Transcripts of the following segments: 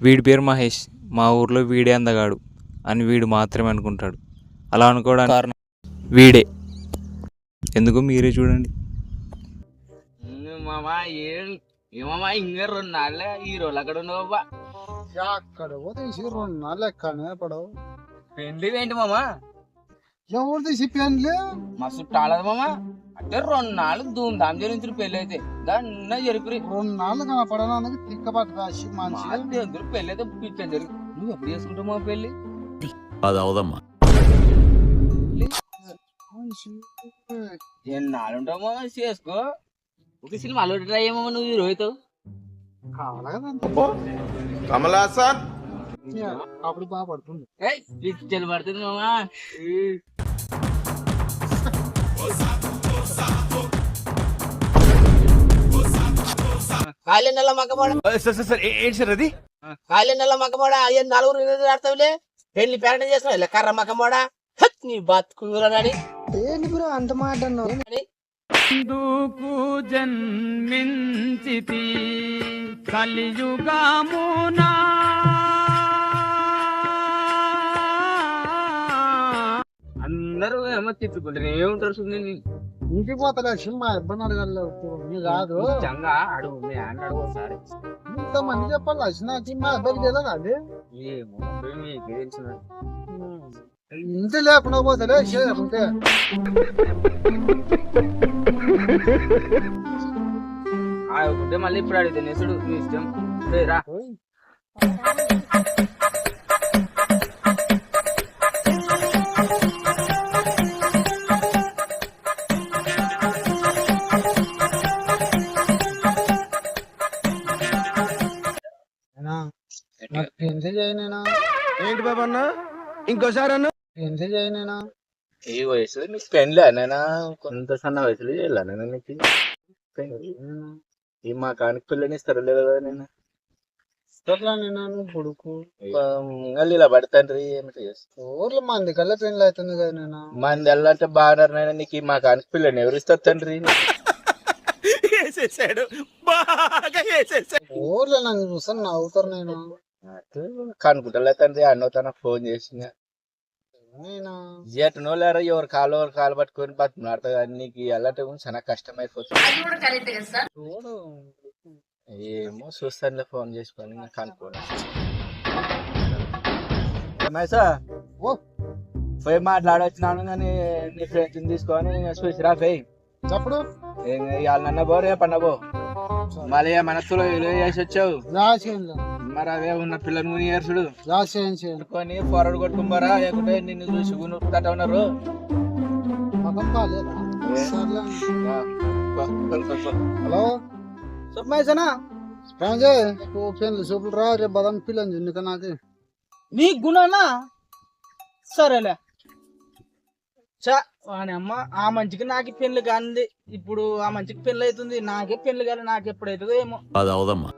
వీడి పేరు మహేష్, మా ఊర్లో వీడే అందగాడు అని వీడు మాత్రమే అనుకుంటాడు. అలా అనుకోవడానికి కారణం వీడే. ఎందుకు మీరే చూడండి. మామా ఏమమ్మా ఇంకా 2 నాళ్ళే ఈ రోజులు అక్కడ ఉండవబ్బా. అక్కడ పోతే 2 నాళ్ళు ఎక్కడనే పడవు. పెళ్లి ఏంటి మామా? ఎవరు తీసి పెళ్ళి మస్తు టాలదు మామా. అంటే 2 నాళ్ళు ధూమ్ధాం జరిగించిన పెళ్లి అయితే దాన్ని జరిపి 2 నాళ్ళు కనపడడానికి తిక్కబట్ట రాసి మనిషి పెళ్లి అయితే పిచ్చ జరిగి. నువ్వు ఎప్పుడు చేసుకుంటావు మా పెళ్లి? అది అవదమ్మా. ఎన్నాళ్ళు ఉంటావు మామా, చేసుకో. ఒక సినిమా అలవాటు ట్రై అయ్యమా నువ్వు ఈ రోజుతో. కావాలి కదా కమలాసన్ అప్పుడు బాగా పడుతుంది. పిచ్చలు పడుతుంది మామా. కాళీ నెల మగ్గమోడ ఏంటి సార్ అది? కాళీ నెల మగ్గమోడ అయ్యే 4 ఆడతావులే. పెళ్లి పేరణ చేస్తావు కర్ర మగ్గమోడ. నీ బతుకురని ఏంటి బ్రో అంత మాట జన్మించితి కలియుగమునా అందరూ ఏమో తిట్టుకుంటారు. ఏముంటారు సుందరి ఇంటికి పోతలే సినిమా ఇబ్బంది అడగలేదు కాదు. చంగా అడుగు మీ ఆయన అడుగు ఒకసారి. ఇంతమంది చెప్పాలి వచ్చినాకి మా అబ్బాయికి తెలియదు అది. ఏమో మీకు తెలిసిన ఇంటి లేకుండా పోతలే ఉంటే ఆడుకుంటే మళ్ళీ ఇప్పుడు అడిగితే నెసుడు నీ ఇష్టం. రా పెళ్లి చేయనేనా? ఏంటి బాబా అన్న? ఇంకోసారి అన్న పెళ్లి చేయనేనా? ఈ వయసు నీకు పెళ్ళి అనైనా కొంత సన్న వయసులో చేయాలనైనా నీకు ఈ మా కానికి పెళ్ళని ఇస్తారు లేదు కదా. నేను నేను కొడుకు ఇలా పడతాండ్రి ఏమిటి చేస్తా ఊర్లో మంది కల్లా పెళ్లి అవుతుంది కదా. నేను మంది వెళ్ళంటే బాగున్నారు నైనా నీకు ఈ మా కానికి పిల్లని ఎవరు ఇస్తారు తండ్రి? ఊర్లో నన్ను చూస్తాను నవ్వుతారు. నేను కనుకుంటా తండ్రి అన్నో తనకు ఫోన్ చేసిన నేను ఎటనో లేరా ఎవరు కాలు పట్టుకొని బతుకున్నాడుతుంది కానీ నీకు అలాంటి చాలా కష్టమైపోతుంది. చూడు ఏమో చూస్తానులే ఫోన్ చేసుకొని కనుక్కోండి. పోయి మాట్లాడొచ్చినాను కానీ నీ ఫ్రెండ్స్ తీసుకొని చూసిరా పోయి చెప్పుడు ఇవాళ పో రేపు అన్న పో. మళ్ళీ మనసులో వేసి వచ్చావు మరి అవే ఉన్న పిల్లలు ఏర్చుడు కొని పొరడు కొట్టుకున్నారా లేకుంటే నిన్ను చూసి గునుకుంటా ఉన్నారు. హలో చెప్పమేసనా పెళ్లి చూపులు రా రేపు బదం పిల్లని ఎందుకు నాకు నీ గుణనా సరేలే వాని అమ్మ ఆ మంచికి నాకు పెళ్లి కానిది. ఇప్పుడు ఆ మంచికి పెళ్లి అవుతుంది, నాకే పెళ్లి కాదు. నాకు ఎప్పుడైతుందో ఏమో. అది అవదమ్మా.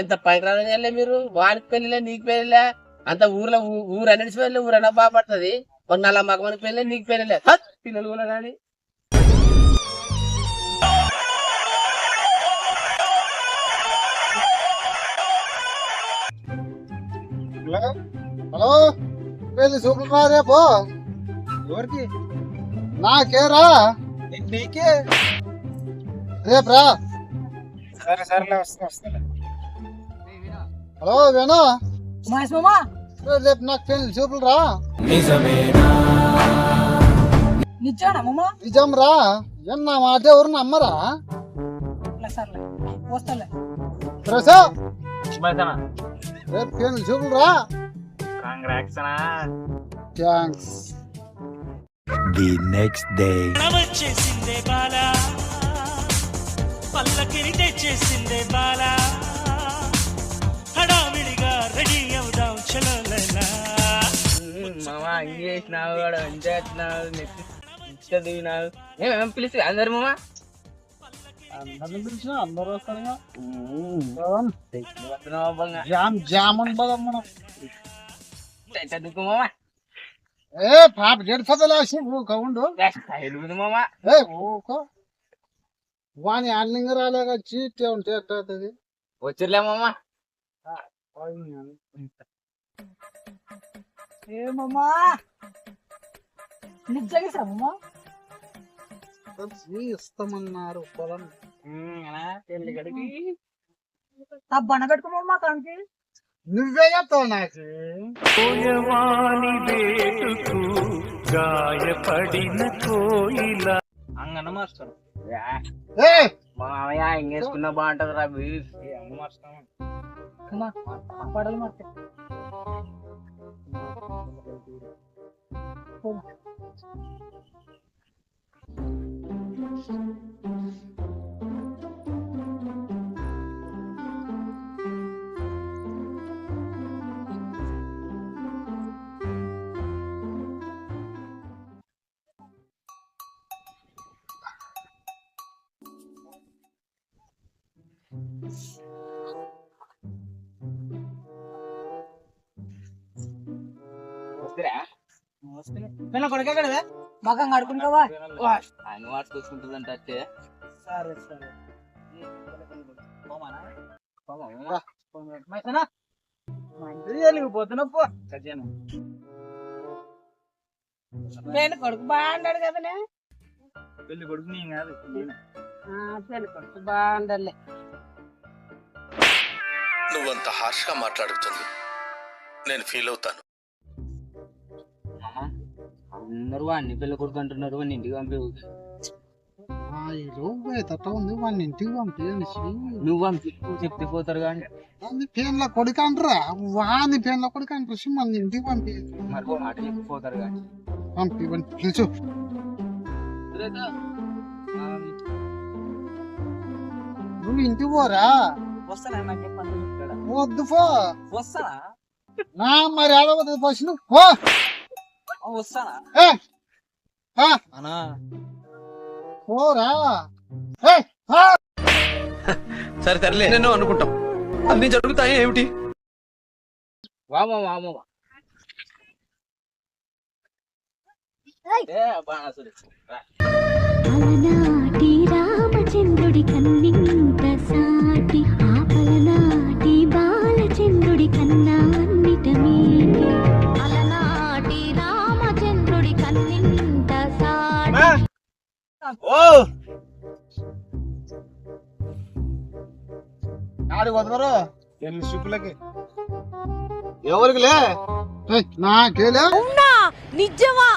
ఎంత పైకి రాలే మీరు. వానికి పెళ్లిలే నీకు పెళ్లిలే అంత ఊర్లో ఊరు అన్నిటి పెళ్లి ఊరన్నా బాగుపడుతుంది. కొన్ని అలా మగవానికి పెళ్లి నీకు పెళ్లిలే పిల్లలు కూడా రాని. హలో పెళ్లి చూపులు రా రేపు. ఎవరికి? నాకేరా నీకే. రేపు రా. సరే సరేలే వస్తా. హలో వేణు మహేష్ మామా రేపు నాకు పెళ్లి చూపులు రా. నిజానా మామా? నిజం రా. నా మాట ఎవరు నమ్మరా? సర్లే వస్తాలే. రేపు పెళ్లి చూపులు రా. థ్యాంక్స్. ది నెక్స్ట్ డే వచ్చేసిందే బాలా పల్లకిని తెచ్చేసిందే బాలా హడావిడిగా రెడీ అవుదాం చలో లైలా. మామా ఇంక చేసినావు వాడు ఎంత చేస్తున్నావు నెక్స్ట్ దిగినావు. ఏమేమి పిలిచి అందరు మామా అందరిని పిలిచిన అందరూ వస్తారు. జామున్ బదం మనం మామా ఏ పాప జడ్ ఫదలాసి కౌండు మామా ఏ ఓకో వాని హ్యాండ్లింగ్ రాలేక చీట్ ఉంటే ఎట్లా అవుతుంది? వచ్చిర్లే మామ. ఏమమ్మా నిజంగా ఇస్తామన్నారు పొలం. బన పెట్టుకోమమ్మా కానికి నువ్వే చెప్తావు నాకు. పోయవాని వేటుకు గాయపడిన కోయిల. అంగన మాస్టర్ ఏయ్! మామయ్య ఇంకేసుకున్నా బాగుంటది రా పడలు మాత్రం కొడుకే కదా మగం కడుకుంటావా? ఆయన వాటి చూసుకుంటుందంట అంటే సరే సరే పోతున్నా నేను కొడుకు బాగుండాడు కదనే. పెళ్లి కొడుకు నీ కాదు పెళ్లి కొడుకు బాగుండాలే. నువ్వంత హార్ష్ గా మాట్లాడుతుంది నేను ఫీల్ అవుతాను. అందరూ వాడిని పెళ్లి కొడుకు అంటున్నారు, వాడిని ఇంటికి పంపి. తట్ట ఉంది వాడిని ఇంటికి పంపించి నువ్వు పంపి చెప్తే పోతారు కానీ పేన్ల కొడుకు అంటారా? వాని పేన్ల కొడుకు అంటారు. మన ఇంటికి పంపి మరి మాట చెప్పిపోతారు కానీ పంపి పిలుచు. నువ్వు ఇంటికి పోరా? వస్తానా నాకు చెప్పండి. వద్దు పో. వస్తానా నా మరి ఆడవద్దు ఫస్ట్ నువ్వు పో. వస్తానా ఏ! ఆ! అనా పోరా. ఏ! ఆ! సరే తరలే నేను అనుకుంటాం అన్ని జరుగుతాయి ఏమిటి? వామో వామో బాణసుడు అలనాటి రామచంద్రుడి కన్నింత సాటి ఆపలనాటి బాలచంద్రుడి కన్నా అన్నిట మీటి. అలనాటి రామచంద్రుడి కన్నింత సాటి. ఓ ఆడికి వదలరు ఎన్ని చూపులకి ఎవరికి లే నాకేలే. నిజమా?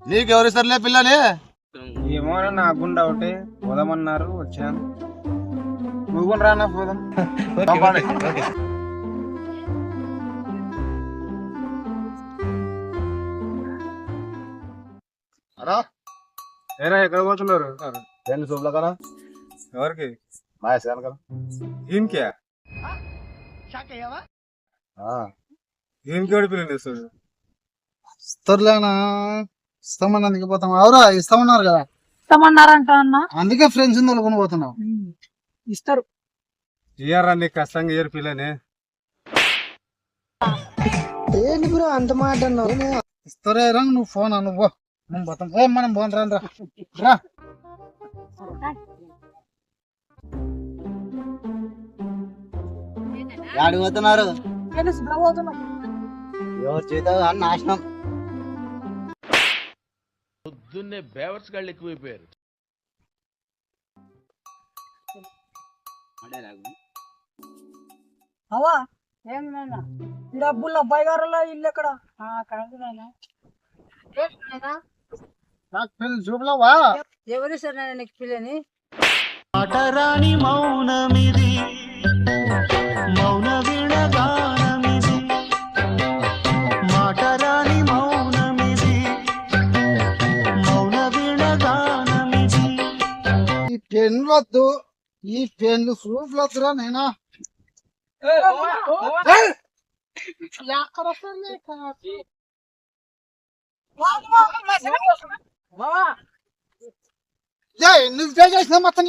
నీకెవరిస్తారులే పిల్లని? ఏమో నాకుండా ఒకటి పోదామన్నారు వచ్చాను. నువ్వు కూడా రానా పోదాం. ఏరా ఎక్కడ పోతున్నారు? రెండు చూపుల కదా. ఎవరికి? మాయసాను కదా. ఈయనకి ఈయనకి పిల్లని ఇస్తాడు. ఇస్తారులేనా? ఇస్తామన్నందుకు పోతాం. అవురా ఇస్తామన్నారు కదా. ఇస్తామన్నారంట అన్న. అందుకే ఫ్రెండ్స్ తోలుకొని పోతున్నాం. ఇస్తారు. ఇయ్యారా నీకు కష్టంగా ఇయ్యరు పిల్లని. ఏంటి బ్రో అంత మాట అన్నావు? ఇస్తారే రా నువ్వు ఫోన్ నువ్వు మనం పోతాం. మనం పోను రా రా. యాడికి పోతున్నారు? ఎవరు చేత నాశనం. పొద్దున్నే బేవర్స్ గాళ్ళు ఎక్కువైపోయారు. అవా ఏం డబ్బులు అబ్బాయి గారు ఇల్లు ఎక్కడ? నాకు పిల్లలు చూపులావా? ఎవరు సార్ నీకు పిల్లని? మాటరాని మౌనమిది, మౌన విడగానమిది. మాటరాని మౌనమిది, మౌన విడగానమిది. ఈ పెన్లు వద్దు, ఈ పెన్లు సూపులు వద్దురా నేనా. నువ్వు చేసిన మొత్తం